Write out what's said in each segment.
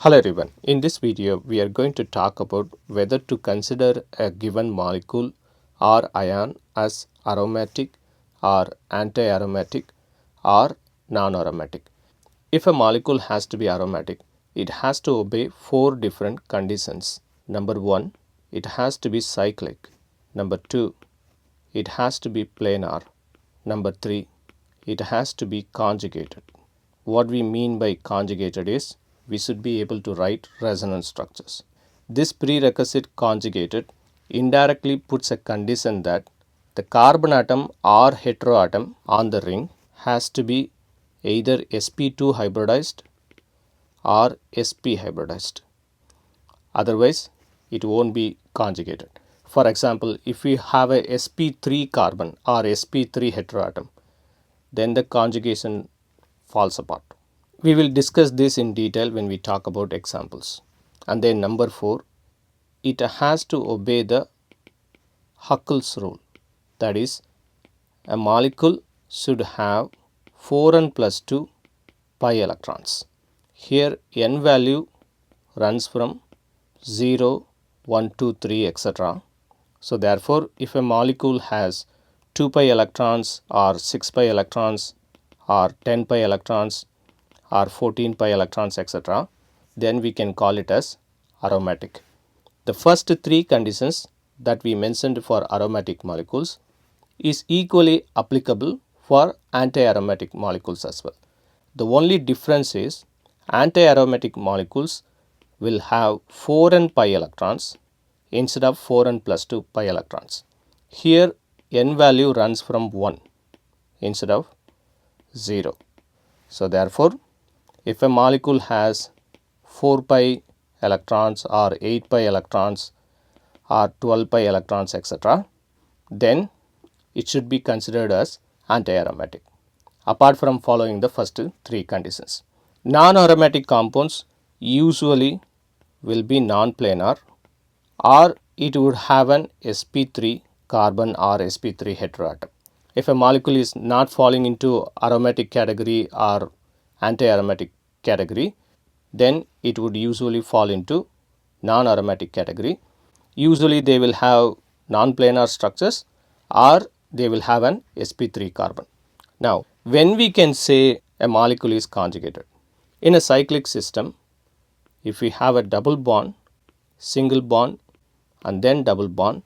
Hello everyone. In this video, we are going to talk about whether to consider a given molecule or ion as aromatic or anti-aromatic or non-aromatic. If a molecule has to be aromatic, it has to obey four different conditions. Number one, it has to be cyclic. Number two, it has to be planar. Number three, it has to be conjugated. What we mean by conjugated is we should be able to write resonance structures. This prerequisite conjugated indirectly puts a condition that the carbon atom or heteroatom on the ring has to be either sp2 hybridized or sp hybridized. Otherwise, it won't be conjugated. For example, if we have a sp3 carbon or sp3 heteroatom, then the conjugation falls apart. We will discuss this in detail when we talk about examples. And then number 4, it has to obey the Huckel's rule. That is, a molecule should have 4n plus 2 pi electrons. Here n value runs from 0, 1, 2, 3, etc. So therefore, if a molecule has 2 pi electrons or 6 pi electrons or 10 pi electrons or 14 pi electrons, etc., then we can call it as aromatic. The first three conditions that we mentioned for aromatic molecules is equally applicable for anti-aromatic molecules as well. The only difference is anti-aromatic molecules will have 4n pi electrons instead of 4n plus 2 pi electrons. Here n value runs from 1 instead of 0. So therefore, if a molecule has 4 pi electrons or 8 pi electrons or 12 pi electrons, etc., then it should be considered as anti-aromatic, apart from following the first three conditions. Non-aromatic compounds usually will be non-planar, or it would have an sp3 carbon or sp3 heteroatom. If a molecule is not falling into aromatic category or anti-aromatic category, then it would usually fall into non-aromatic category. Usually they will have non-planar structures or they will have an sp3 carbon. Now, when we can say a molecule is conjugated? In a cyclic system, if we have a double bond, single bond and then double bond,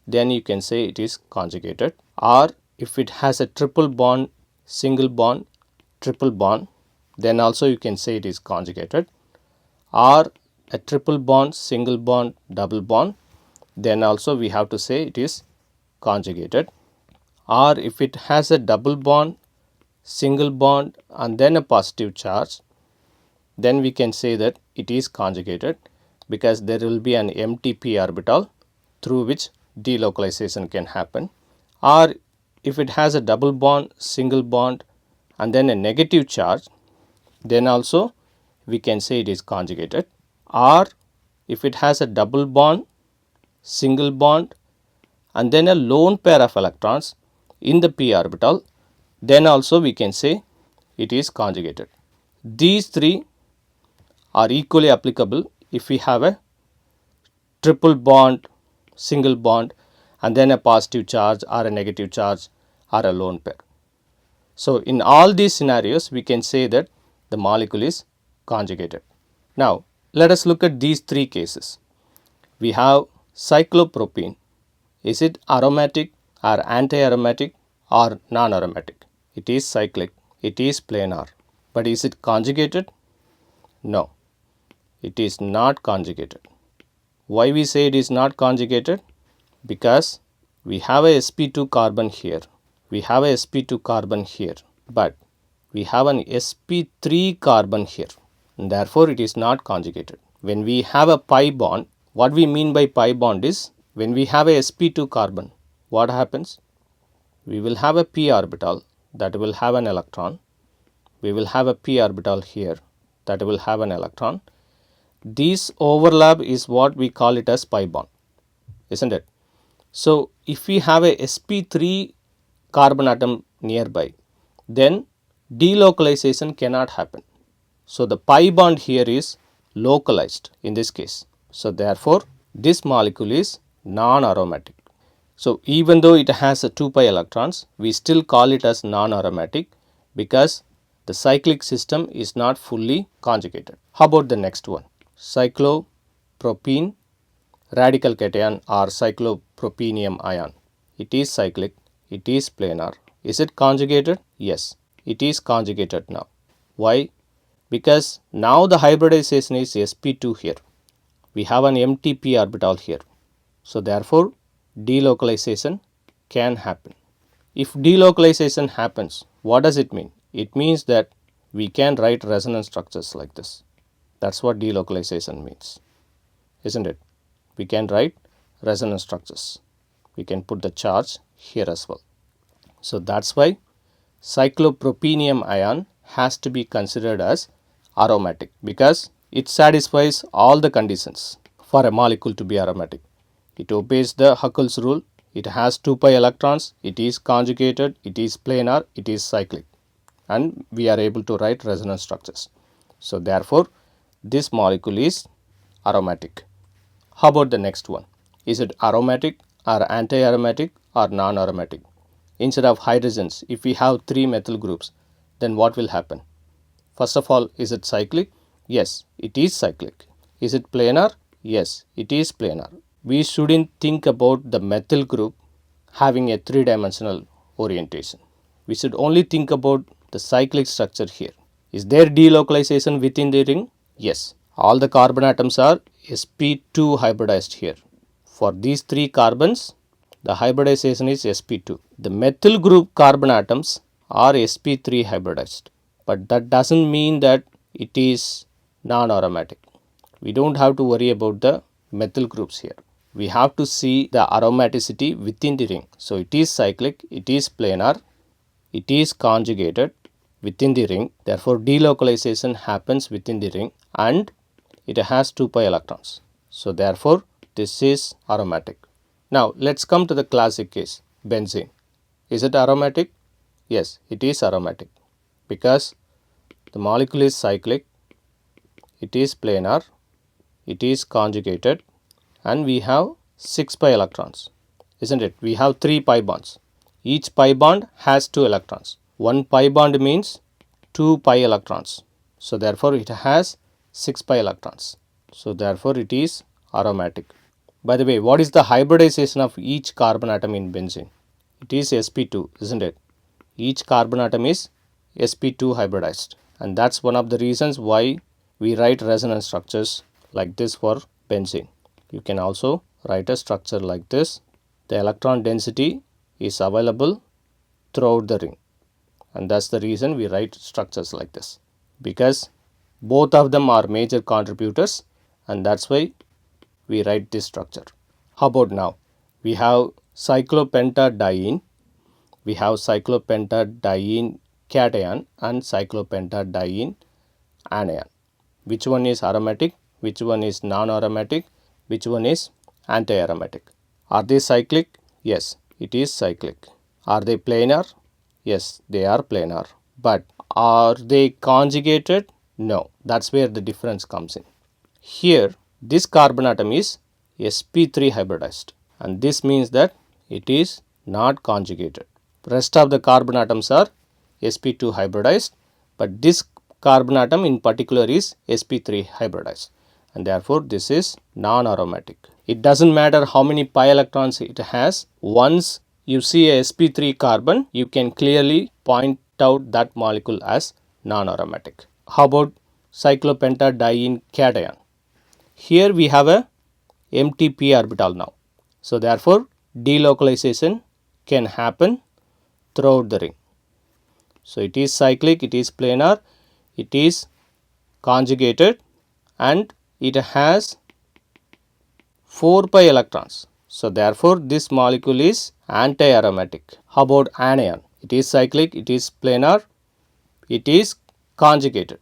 then you can say it is conjugated. Or if it has a triple bond, single bond, triple bond, then also you can say it is conjugated. Or a triple bond, single bond, double bond, then also we have to say it is conjugated. Or if it has a double bond, single bond and then a positive charge, then we can say that it is conjugated, because there will be an empty p orbital through which delocalization can happen. Or if it has a double bond, single bond and then a negative charge, then also we can say it is conjugated. Or if it has a double bond, single bond and then a lone pair of electrons in the p orbital, then also we can say it is conjugated. These three are equally applicable if we have a triple bond, single bond and then a positive charge or a negative charge or a lone pair. So in all these scenarios, we can say that the molecule is conjugated. Now, let us look at these three cases. We have cyclopropene. Is it aromatic or anti-aromatic or non-aromatic? It is cyclic. It is planar. But is it conjugated? No, it is not conjugated. Why we say it is not conjugated? Because we have a sp2 carbon here. We have a sp2 carbon here. But we have an sp3 carbon here. And therefore, it is not conjugated. When we have a pi bond, what we mean by pi bond is, when we have a sp2 carbon, what happens? We will have a p orbital that will have an electron. We will have a p orbital here that will have an electron. This overlap is what we call it as pi bond, isn't it? So, if we have a sp3 carbon atom nearby, then delocalization cannot happen. So, the pi bond here is localized in this case. So therefore, this molecule is non-aromatic. So even though it has a 2 pi electrons, we still call it as non-aromatic because the cyclic system is not fully conjugated. How about the next one? Cyclopropene radical cation or cyclopropenium ion. It is cyclic, it is planar. Is it conjugated? Yes, it is conjugated now. Why? Because now the hybridization is sp2 here. We have an empty p orbital here. So therefore, delocalization can happen. If delocalization happens, what does it mean? It means that we can write resonance structures like this. That's what delocalization means, isn't it? We can write resonance structures. We can put the charge here as well. So that's why cyclopropenium ion has to be considered as aromatic because it satisfies all the conditions for a molecule to be aromatic. It obeys the Huckel's rule. It has 2 pi electrons. It is conjugated. It is planar. It is cyclic. And we are able to write resonance structures. So therefore, this molecule is aromatic. How about the next one? Is it aromatic or anti-aromatic or non-aromatic? Instead of hydrogens, if we have 3 methyl groups, then what will happen? First of all, is it cyclic? Yes, it is cyclic. Is it planar? Yes, it is planar. We shouldn't think about the methyl group having a 3-dimensional orientation. We should only think about the cyclic structure here. Is there delocalization within the ring? Yes. All the carbon atoms are sp2 hybridized here. For these 3 carbons, the hybridization is sp2. The methyl group carbon atoms are sp3 hybridized. But that doesn't mean that it is non-aromatic. We don't have to worry about the methyl groups here. We have to see the aromaticity within the ring. So it is cyclic, it is planar, it is conjugated within the ring. Therefore, delocalization happens within the ring and it has 2 pi electrons. So therefore, this is aromatic. Now let's come to the classic case, benzene. Is it aromatic? Yes, it is aromatic because the molecule is cyclic, it is planar, it is conjugated and we have 6 pi electrons, isn't it? We have 3 pi bonds. Each pi bond has 2 electrons. 1 pi bond means 2 pi electrons. So therefore, it has 6 pi electrons. So therefore, it is aromatic. By the way, what is the hybridization of each carbon atom in benzene? It is sp2, isn't it? Each carbon atom is sp2 hybridized. And that's one of the reasons why we write resonance structures like this for benzene. You can also write a structure like this. The electron density is available throughout the ring. And that's the reason we write structures like this. Because both of them are major contributors and that's why we write this structure. How about now? We have cyclopentadiene. We have cyclopentadiene cation and cyclopentadiene anion. Which one is aromatic? Which one is non-aromatic? Which one is anti-aromatic? Are they cyclic? Yes, it is cyclic. Are they planar? Yes, they are planar. But are they conjugated? No. That's where the difference comes in. Here, this carbon atom is sp3 hybridized. And this means that it is not conjugated. Rest of the carbon atoms are sp2 hybridized. But this carbon atom in particular is sp3 hybridized. And therefore, this is non-aromatic. It doesn't matter how many pi electrons it has. Once you see a sp3 carbon, you can clearly point out that molecule as non-aromatic. How about cyclopentadiene cation? Here we have a empty p orbital now. So therefore, delocalization can happen throughout the ring. So it is cyclic, it is planar, it is conjugated and it has 4 pi electrons. So therefore, this molecule is anti-aromatic. How about anion? It is cyclic, it is planar, it is conjugated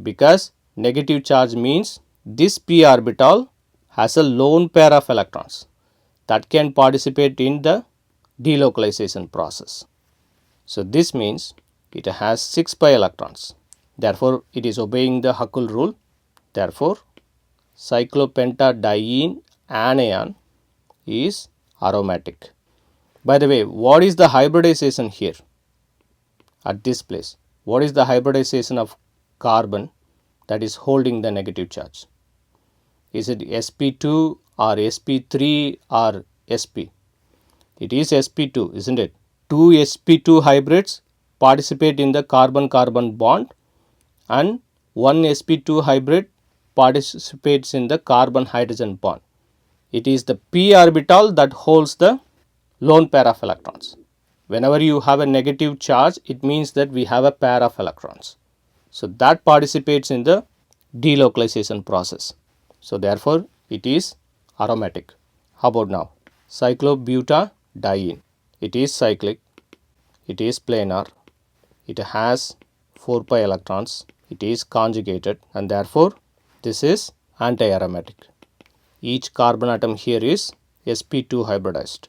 because negative charge means this p orbital has a lone pair of electrons that can participate in the delocalization process. So this means it has 6 pi electrons. Therefore, it is obeying the Huckel rule. Therefore, cyclopentadiene anion is aromatic. By the way, what is the hybridization here at this place? What is the hybridization of carbon that is holding the negative charge? Is it sp2 or sp3 or sp? It is sp2, isn't it? Two sp2 hybrids participate in the carbon-carbon bond and one sp2 hybrid participates in the carbon-hydrogen bond. It is the p orbital that holds the lone pair of electrons. Whenever you have a negative charge, it means that we have a pair of electrons. So that participates in the delocalization process. So therefore, it is aromatic. How about now? Cyclobutadiene. It is cyclic. It is planar. It has 4 pi electrons. It is conjugated and therefore, this is anti-aromatic. Each carbon atom here is sp2 hybridized.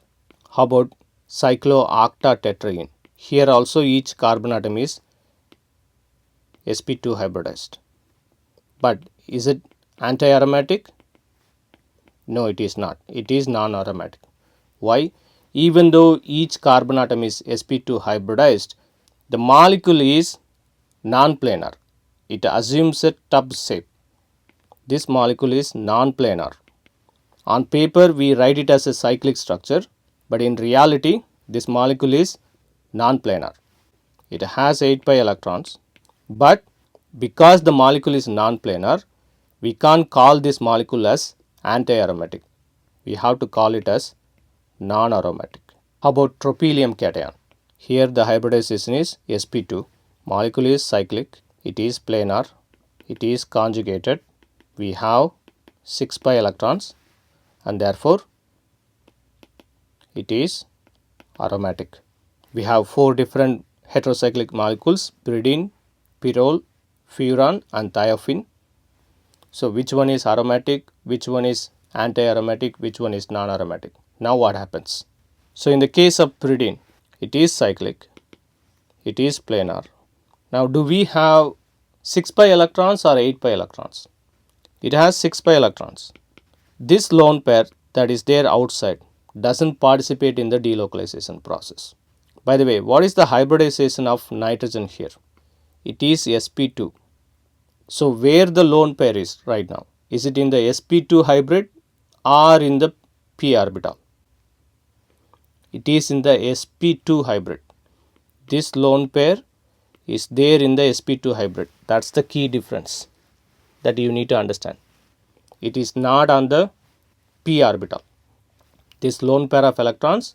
How about cyclooctatetraene? Here also each carbon atom is sp2 hybridized. But is it anti-aromatic? No, it is not. It is non-aromatic. Why? Even though each carbon atom is sp2 hybridized, the molecule is non-planar. It assumes a tub shape. This molecule is non-planar. On paper, we write it as a cyclic structure, but in reality, this molecule is non-planar. It has 8 pi electrons, but because the molecule is non-planar, we can't call this molecule as anti-aromatic. We have to call it as non-aromatic. How about tropylium cation? Here the hybridization is sp2. Molecule is cyclic. It is planar. It is conjugated. We have 6 pi electrons and therefore it is aromatic. We have 4 different heterocyclic molecules: pyridine, pyrrole, furan and thiophene. So which one is aromatic, which one is anti-aromatic, which one is non-aromatic? Now what happens? So in the case of pyridine, it is cyclic, it is planar. Now do we have 6 pi electrons or 8 pi electrons? It has 6 pi electrons. This lone pair that is there outside doesn't participate in the delocalization process. By the way, what is the hybridization of nitrogen here? It is sp2. So where the lone pair is right now? Is it in the sp2 hybrid or in the p orbital? It is in the sp2 hybrid. This lone pair is there in the sp2 hybrid. That's the key difference that you need to understand. It is not on the p orbital. This lone pair of electrons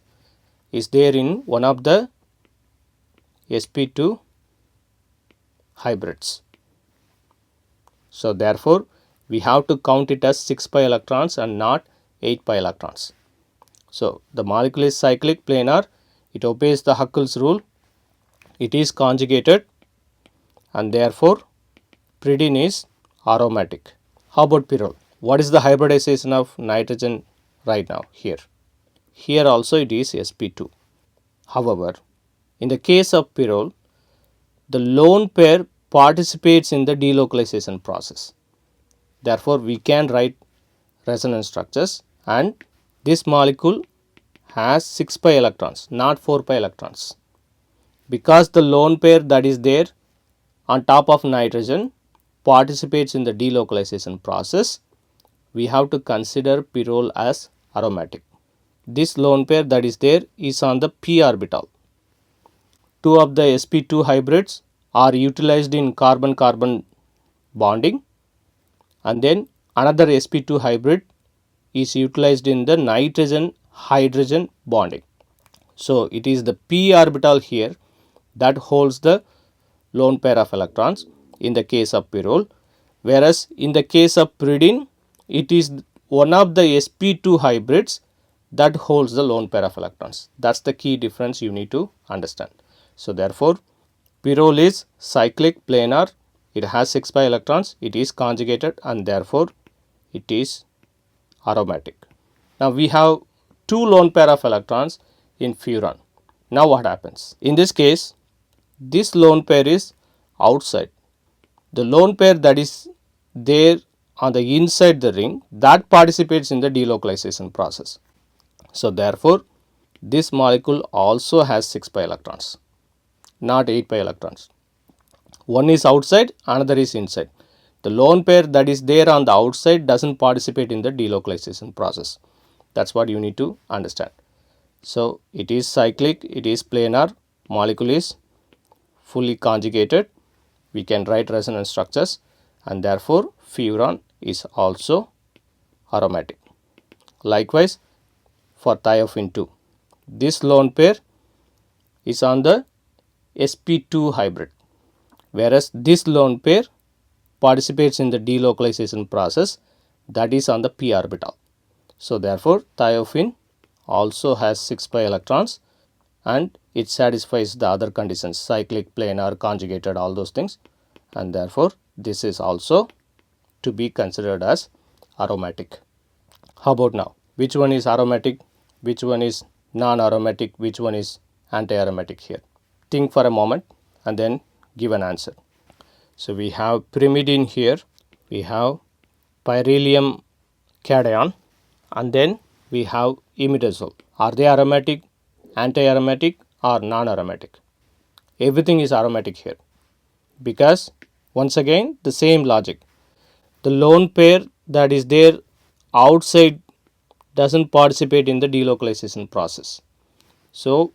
is there in one of the sp2 hybrids. So therefore, we have to count it as 6 pi electrons and not 8 pi electrons. So the molecule is cyclic, planar. It obeys the Huckel's rule. It is conjugated and therefore pyridine is aromatic. How about pyrrole? What is the hybridization of nitrogen right now here? Here also it is sp2. However, in the case of pyrrole, the lone pair participates in the delocalization process. Therefore, we can write resonance structures and this molecule has 6 pi electrons, not 4 pi electrons. Because the lone pair that is there on top of nitrogen participates in the delocalization process, we have to consider pyrrole as aromatic. This lone pair that is there is on the p orbital. 2 of the sp2 hybrids are utilized in carbon-carbon bonding and then another sp2 hybrid is utilized in the nitrogen-hydrogen bonding. So it is the p orbital here that holds the lone pair of electrons in the case of pyrrole, whereas in the case of pyridine, it is one of the sp2 hybrids that holds the lone pair of electrons. That's the key difference you need to understand. So therefore, pyrrole is cyclic, planar. It has 6 pi electrons. It is conjugated and therefore it is aromatic. Now we have 2 lone pair of electrons in furan. Now what happens? In this case, this lone pair is outside. The lone pair that is there on the inside the ring that participates in the delocalization process. So therefore, this molecule also has 6 pi electrons, not 8 pi electrons. One is outside, another is inside. The lone pair that is there on the outside doesn't participate in the delocalization process. That's what you need to understand. So it is cyclic, it is planar, molecule is fully conjugated. We can write resonance structures, and therefore furan is also aromatic. Likewise for thiophene 2. This lone pair is on the sp2 hybrid, whereas this lone pair participates in the delocalization process, that is on the p orbital. So therefore thiophene also has 6 pi electrons and it satisfies the other conditions, cyclic, planar, conjugated, all those things, and therefore this is also to be considered as aromatic. How about now? Which one is aromatic? Which one is non-aromatic? Which one is anti-aromatic here? Think for a moment and then give an answer. So we have pyrimidine here, we have pyrrolium cation, and then we have imidazole. Are they aromatic, anti-aromatic or non-aromatic? Everything is aromatic here, because once again the same logic. The lone pair that is there outside doesn't participate in the delocalization process. So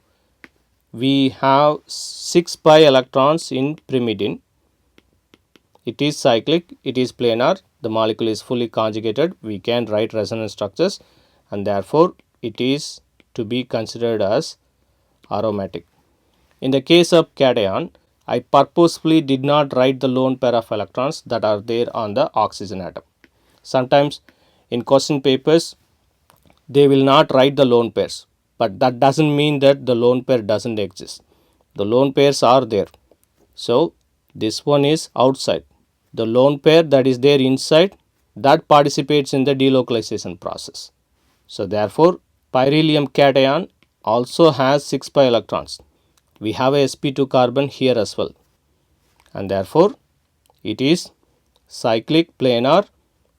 we have 6 pi electrons in pyrimidine. It is cyclic, it is planar, the molecule is fully conjugated, we can write resonance structures, and therefore it is to be considered as aromatic. In the case of cation, I purposefully did not write the lone pair of electrons that are there on the oxygen atom. Sometimes in question papers they will not write the lone pairs, but that doesn't mean that the lone pair doesn't exist. The lone pairs are there. So this one is outside. The lone pair that is there inside, that participates in the delocalization process. So therefore pyrrolium cation also has 6 pi electrons. We have a sp2 carbon here as well, and therefore it is cyclic, planar,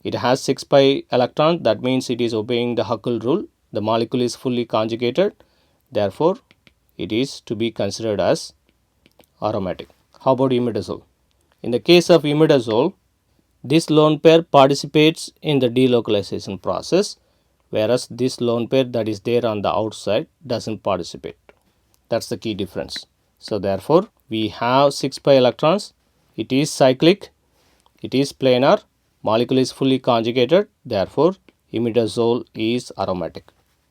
it has 6 pi electrons, that means it is obeying the Huckel rule, the molecule is fully conjugated, therefore it is to be considered as aromatic. How about imidazole? In the case of imidazole, this lone pair participates in the delocalization process, whereas this lone pair that is there on the outside doesn't participate. That's the key difference. So therefore we have 6 pi electrons, it is cyclic, it is planar, molecule is fully conjugated, therefore imidazole is aromatic.